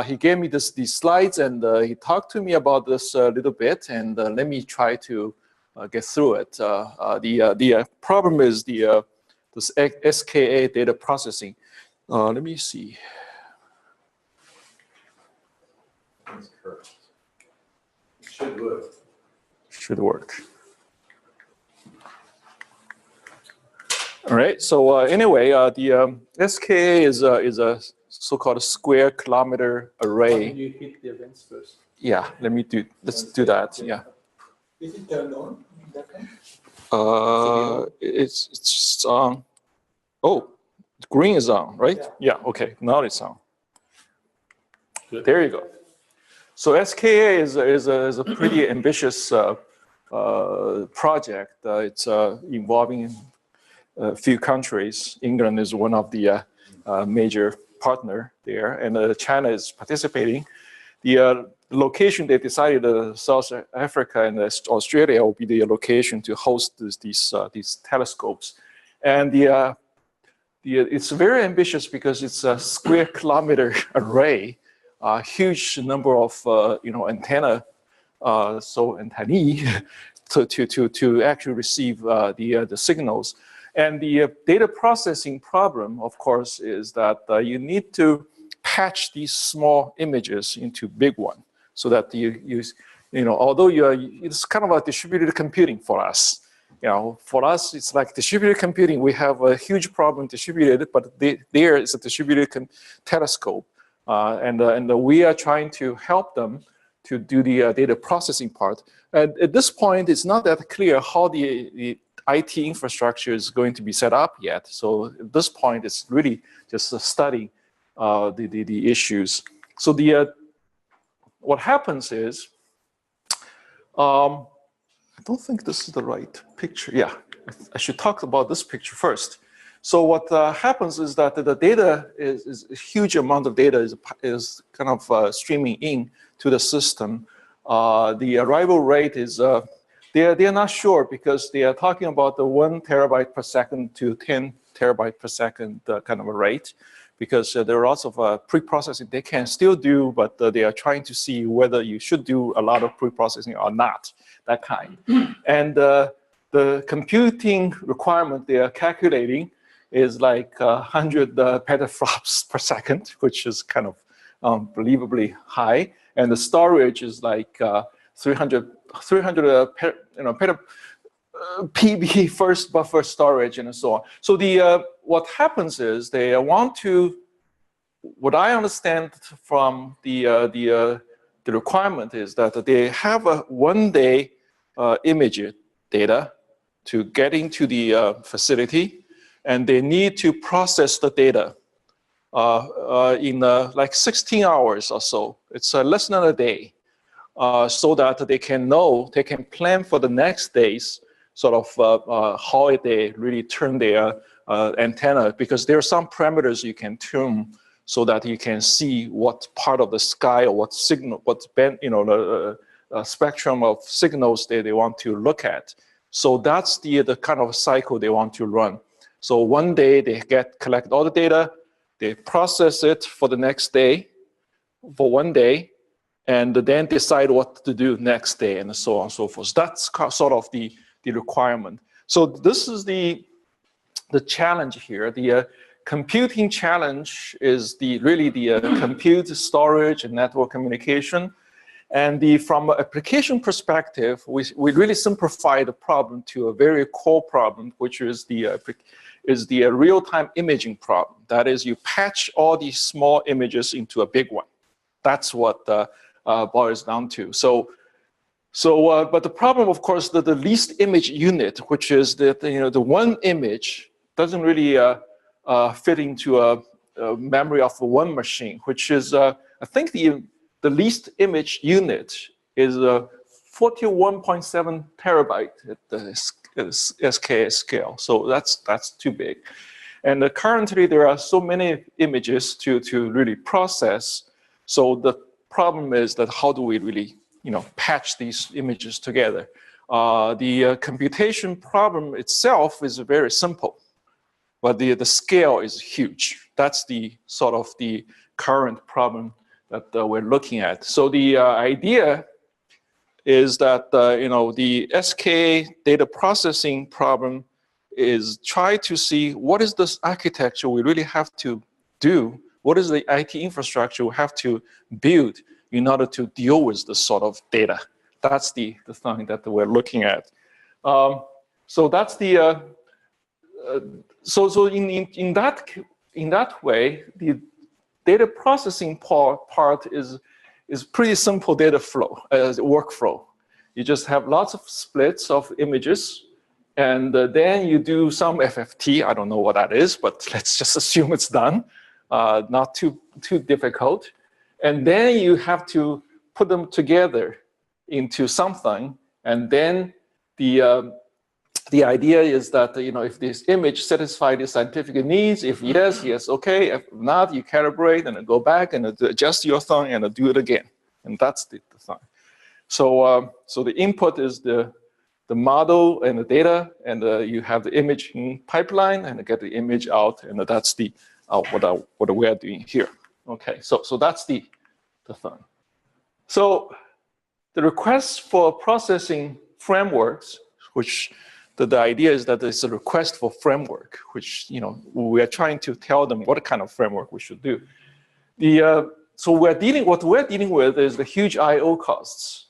he gave me these slides, and he talked to me about this a little bit, and let me try to get through it. The problem is this SKA data processing. Let me see. It should work. Should work. All right. So anyway, the SKA is a so-called square kilometer array. Why don't you hit the events first? Yeah. Let's do that. Yeah. Is it turned on? It's on. Oh, green is on, right? Yeah. Okay. Now it's on. Good. There you go. So SKA is a pretty ambitious project. It's involving a few countries. England is one of the major partner there, and China is participating. The location they decided, South Africa and Australia will be the location to host these telescopes, and it's very ambitious because it's a square kilometer array, a huge number of antennae, antennae to actually receive the signals. And the data processing problem, of course, is that you need to patch these small images into big one, so that although it's kind of a distributed computing for us. For us, it's like distributed computing. We have a huge problem distributed, but there is a distributed telescope, and we are trying to help them to do the data processing part. And at this point, it's not that clear how the IT infrastructure is going to be set up yet. So at this point, it's really just studying the issues. So what happens is, I don't think this is the right picture. Yeah, I should talk about this picture first. So what happens is that the data is a huge amount of data is kind of streaming in to the system. The arrival rate is, they're not sure, because they are talking about the 1 terabyte per second to 10 terabyte per second kind of a rate, because there are lots of pre-processing they can still do, but they are trying to see whether you should do a lot of pre-processing or not, that kind. And the computing requirement they are calculating is like 100 petaflops per second, which is kind of unbelievably high. And the storage is like 300 PB first buffer storage and so on. So what happens is they want to, what I understand from the requirement is that they have a 1 day image data to get into the facility, and they need to process the data in like 16 hours or so. It's less than a day. So that they can plan for the next days, sort of how they really turn their antenna, because there are some parameters you can tune so that you can see what part of the sky or what signal, the spectrum of signals they want to look at. So that's the kind of cycle they want to run. So 1 day they collect all the data, they process it for the next day, for 1 day, and then decide what to do next day, and so on and so forth. So that's sort of the requirement. So this is the challenge here. The computing challenge is really the compute, storage, and network communication. And from an application perspective, we really simplify the problem to a very core problem, which is the real-time imaging problem. That is, you patch all these small images into a big one. That's what boils down to. But the problem, of course, that the least image unit, which is the one image, doesn't really fit into a memory of one machine, which is I think the least image unit is 41.7 terabyte at the SKA scale. So that's too big. And currently there are so many images to really process. So the problem is that how do we really patch these images together? The computation problem itself is very simple, but the scale is huge. That's the sort of the current problem that we're looking at. So the idea is that the SK data processing problem is try to see what is this architecture we really have to do, what is the IT infrastructure we have to build in order to deal with this sort of data. That's the thing that we're looking at. So that's the so in that way, the data processing part is pretty simple data flow, workflow. You just have lots of splits of images, and then you do some FFT. I don't know what that is, but let's just assume it's done. Not too difficult. And then you have to put them together into something, and then the idea is that if this image satisfies the scientific needs, if yes, okay. If not, you calibrate and go back and adjust your thing and do it again. And that's the thing. So so the input is the model and the data, and you have the imaging pipeline and get the image out, and that's the what we are doing here. Okay, so that's the thing. So the request for processing frameworks, which the idea is that it's a request for framework, which we are trying to tell them what kind of framework we should do. So what we're dealing with is the huge I/O costs.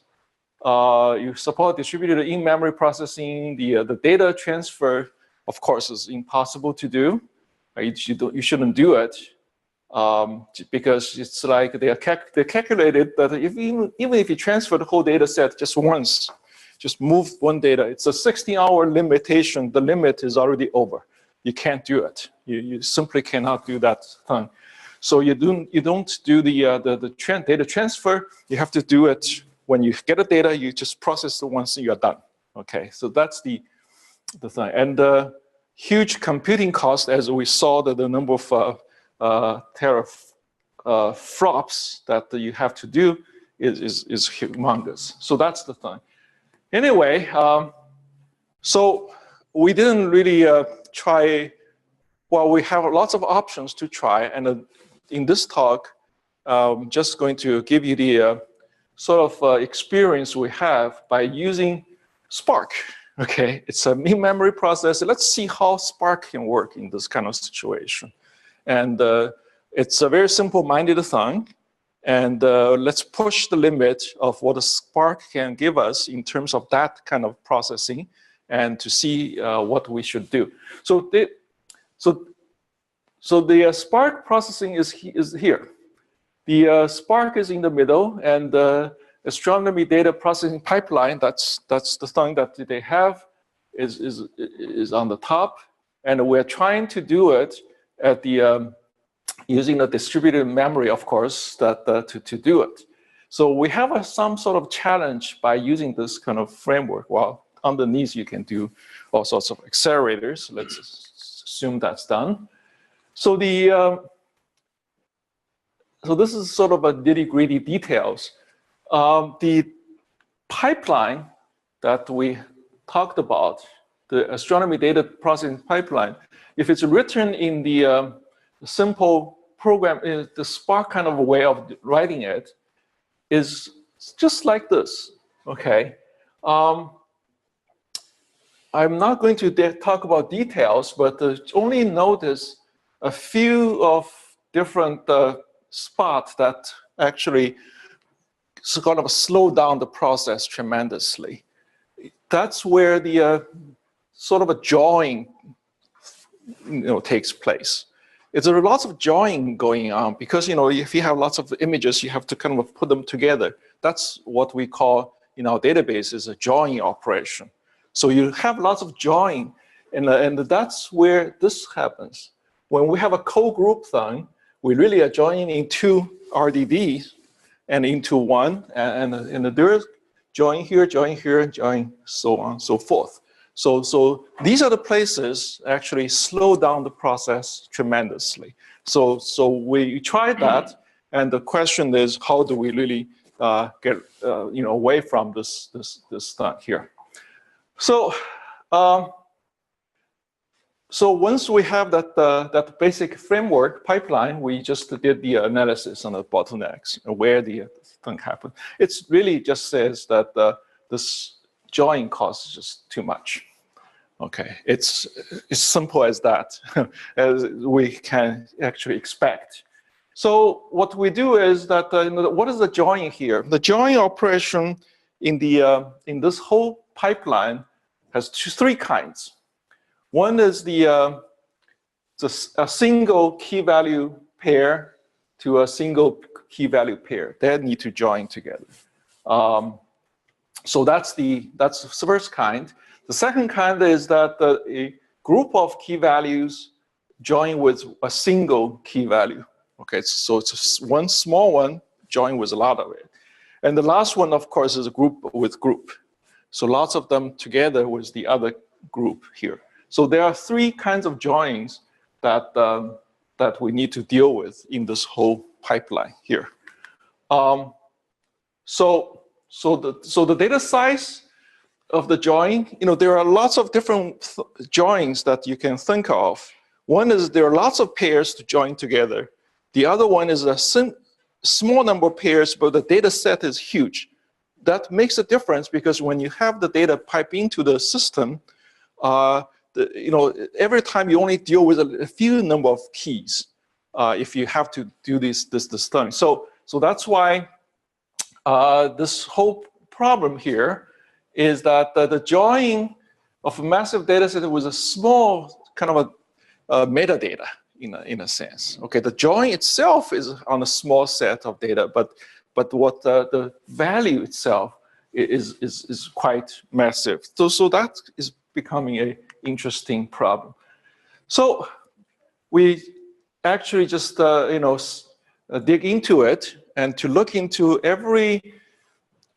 You support distributed in-memory processing. The data transfer, of course, is impossible to do. You shouldn't do it because it's like they calculated that even if you transfer the whole data set just once, just move one data, it's a 16-hour limitation. The limit is already over. You can't do it. You simply cannot do that thing. So you don't do the data transfer. You have to do it when you get the data. You just process it once and you're done. Okay, so that's the thing. And huge computing cost, as we saw the number of teraflops that you have to do is humongous. So that's the thing. Anyway, so we didn't really try. Well, we have lots of options to try, and in this talk, just going to give you the sort of experience we have by using Spark. Okay, it's a in-memory processor. Let's see how Spark can work in this kind of situation. And it's a very simple-minded thing. And let's push the limit of what a Spark can give us in terms of that kind of processing, and to see what we should do. So the Spark processing is here. The Spark is in the middle, and the astronomy data processing pipeline, that's the thing that they have, is on the top. And we're trying to do it at the using the distributed memory, of course, to do it. So we have some sort of challenge by using this kind of framework. Well, underneath you can do all sorts of accelerators. Let's assume that's done. So so this is sort of a nitty-gritty details. The pipeline that we talked about, the astronomy data processing pipeline, if it's written in the simple program, the Spark kind of way of writing it is just like this, okay? I'm not going to talk about details, but only notice a few of different spots that actually sort of slow down the process tremendously. That's where the sort of a drawing takes place. It's lots of drawing going on because if you have lots of images, you have to kind of put them together. That's what we call in our database is a drawing operation. So you have lots of drawing, and that's where this happens. When we have a co-group thing, we really are joining in two RDBs and into one, and there's join here, join so on, so forth. So these are the places actually slow down the process tremendously. So we tried that, and the question is, how do we really get away from this thing here? So So once we have that, that basic framework pipeline, we just did the analysis on the bottlenecks, where the thing happened. It really just says that this join cost is just too much. Okay, it's simple as that, as we can actually expect. So what we do is that, what is the join here? The join operation in this whole pipeline has three kinds. One is a single key value pair to a single key value pair. They need to join together. So that's the first kind. The second kind is that a group of key values join with a single key value. Okay, so it's one small one join with a lot of it. And the last one, of course, is a group with group. So lots of them together with the other group here. So there are three kinds of joins that that we need to deal with in this whole pipeline here. So the data size of the join, there are lots of different joins that you can think of. One is there are lots of pairs to join together. The other one is a small number of pairs, but the data set is huge. That makes a difference because when you have the data pipe into the system, every time you only deal with a few number of keys if you have to do this thing. So that's why this whole problem here is that the joining of a massive data set with a small kind of a metadata in a sense. Okay, the join itself is on a small set of data, but what the value itself is quite massive. So that is becoming an interesting problem. So we actually just dig into it and to look into every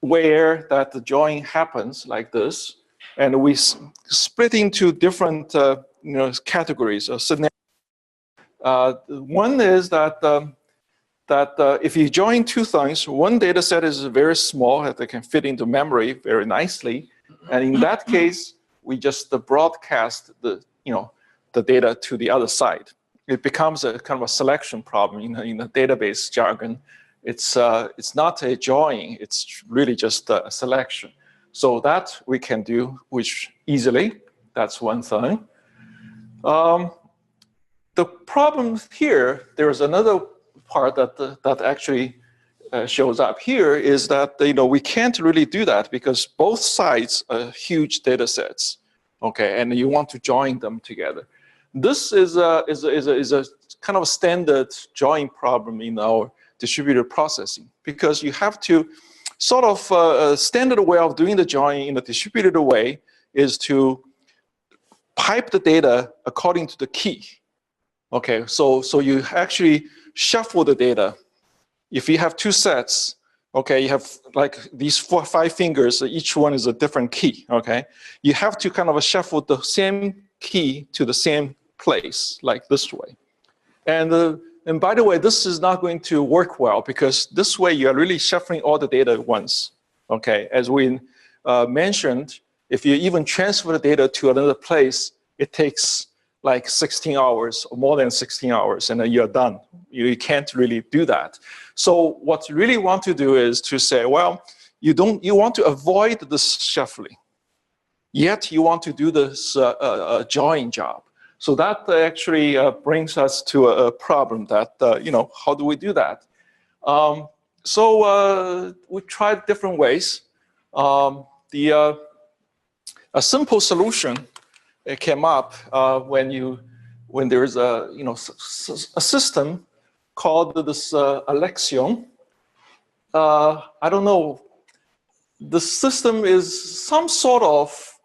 where that the join happens like this, and we split into different categories or scenarios. One is that if you join two things, one data set is very small that they can fit into memory very nicely, and in that case, we just broadcast the data to the other side. It becomes a kind of a selection problem in the database jargon. It's not a join, it's really just a selection. So that we can do easily. That's one thing. The problem here, there's another part that actually shows up here is that we can't really do that because both sides are huge data sets, okay, and you want to join them together. This is a kind of a standard join problem in our distributed processing because you have to sort of a standard way of doing the join in a distributed way is to pipe the data according to the key. Okay, so you actually shuffle the data. If you have two sets, okay, you have like these 4 or 5 fingers, each one is a different key, okay? You have to kind of shuffle the same key to the same place, like this way. And by the way, this is not going to work well because this way you are really shuffling all the data at once, okay? As we mentioned, if you even transfer the data to another place, it takes like 16 hours or more than 16 hours and then you're done. You can't really do that. So what you really want to do is to say, well, you want to avoid this shuffling, yet you want to do this join job. So that actually brings us to a problem that, how do we do that? So we tried different ways. A simple solution came up when there is a system called this Alexion. I don't know. The system is some sort of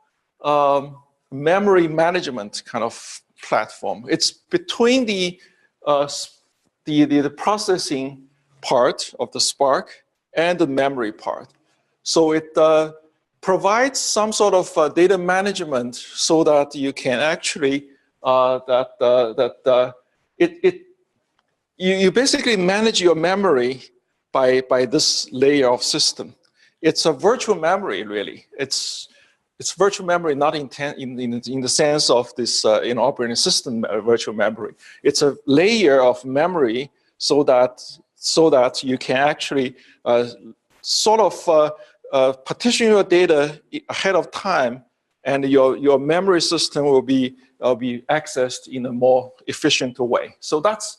memory management kind of platform. It's between the processing part of the Spark and the memory part. So it provides some sort of data management so that you can actually you basically manage your memory by this layer of system. It's a virtual memory, really. it's virtual memory, not in the sense of this operating system virtual memory. It's a layer of memory so that you can actually sort of partition your data ahead of time, and your memory system will be accessed in a more efficient way. So that's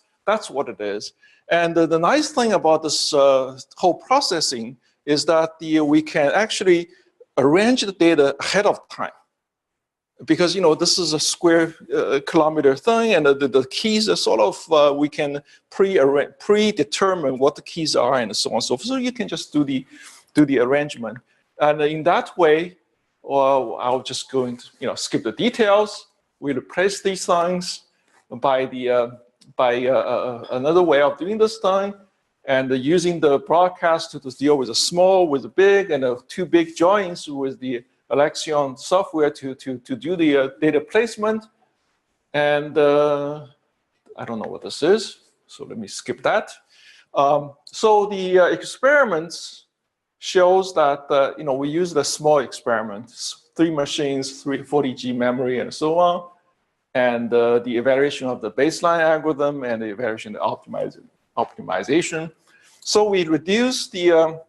what it is. And the nice thing about this whole processing is that we can actually arrange the data ahead of time, because this is a square kilometer thing, and the keys are sort of we can predetermine what the keys are and so on and so forth. So you can just do the arrangement, and in that way, I'll just go into skip the details. We replace these things by another way of doing this thing, and using the broadcast to deal with the small, with the big, and the two big joins with the Alexion software to do the data placement. And I don't know what this is, so let me skip that. So the experiments shows that we use the small experiments, 3 machines, 40G memory, and so on, and the evaluation of the baseline algorithm and the evaluation of the optimization. So we reduce the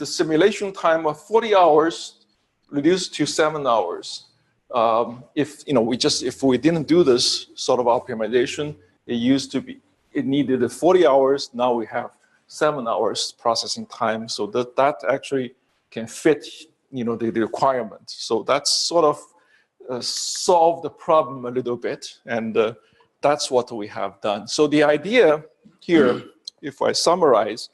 simulation time of 40 hours, reduced to 7 hours. If we didn't do this sort of optimization, it needed 40 hours. Now we have 7 hours processing time, so that actually can fit the requirement. So that's sort of solve the problem a little bit, and that's what we have done. So the idea here, if I summarize,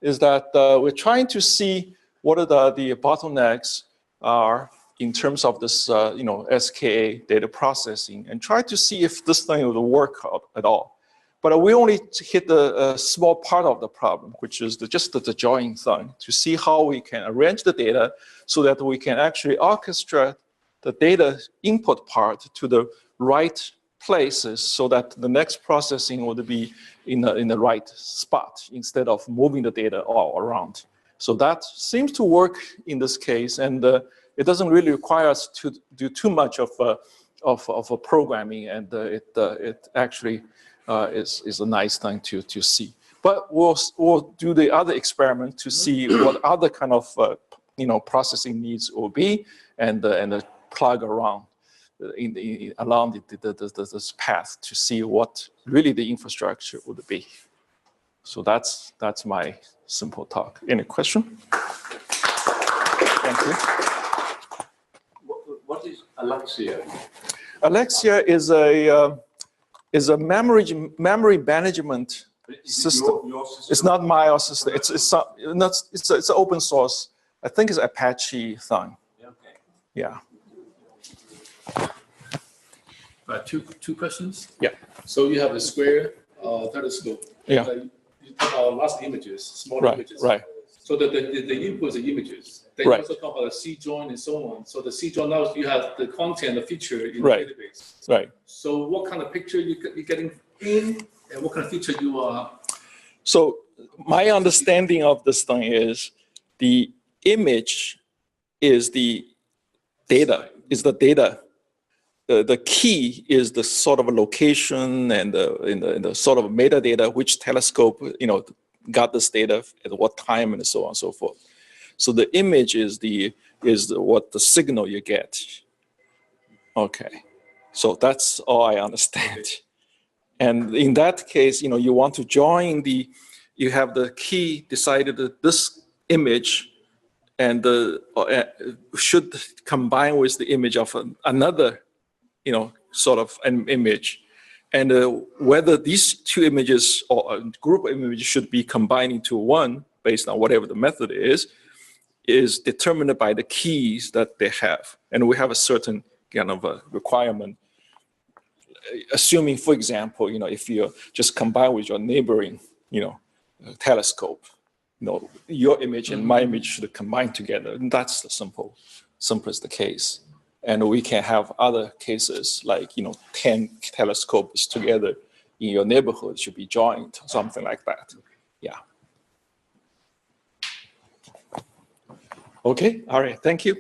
is that we're trying to see what are the bottlenecks are in terms of this SKA data processing, and try to see if this thing will work out at all. But we only hit a small part of the problem, which is just the join thing, to see how we can arrange the data so that we can actually orchestrate the data input part to the right places, so that the next processing would be in the right spot instead of moving the data all around. So that seems to work in this case, and it doesn't really require us to do too much of a programming, and it actually is a nice thing to see. But we'll do the other experiment to see what other kind of processing needs will be, and plug around along this path to see what really the infrastructure would be. So that's my simple talk. Any question? Thank you. What is Alexia? Alexia is a memory management system. Your system? It's not my system. It's an open source. I think it's Apache thing. Okay. Yeah. Two questions. Yeah. So you have a square telescope. Yeah. You talk about lots of images, small Right. images. Right. So the input is the images. Then Right. you also talk about the C join and so on. So the C join, now you have the content, the feature in Right. the database. Right. So what kind of picture you're getting in, and what kind of feature you are? So my understanding of this thing is the image is the data, The key is the sort of location and the sort of metadata, which telescope got this data at what time, and so on and so forth. So the image is what the signal you get. Okay, so that's all I understand. And in that case, you want to join you have the key decided that this image and should combine with the image of another, sort of an image, and whether these two images or a group of images should be combined into one based on whatever the method is determined by the keys that they have. And we have a certain kind of a requirement, assuming, for example, if you just combine with your neighboring, telescope, your image and my image should combine together. And that's the simplest the case. And we can have other cases like, 10 telescopes together in your neighborhood should be joined, something like that. Yeah. Okay, all right, thank you.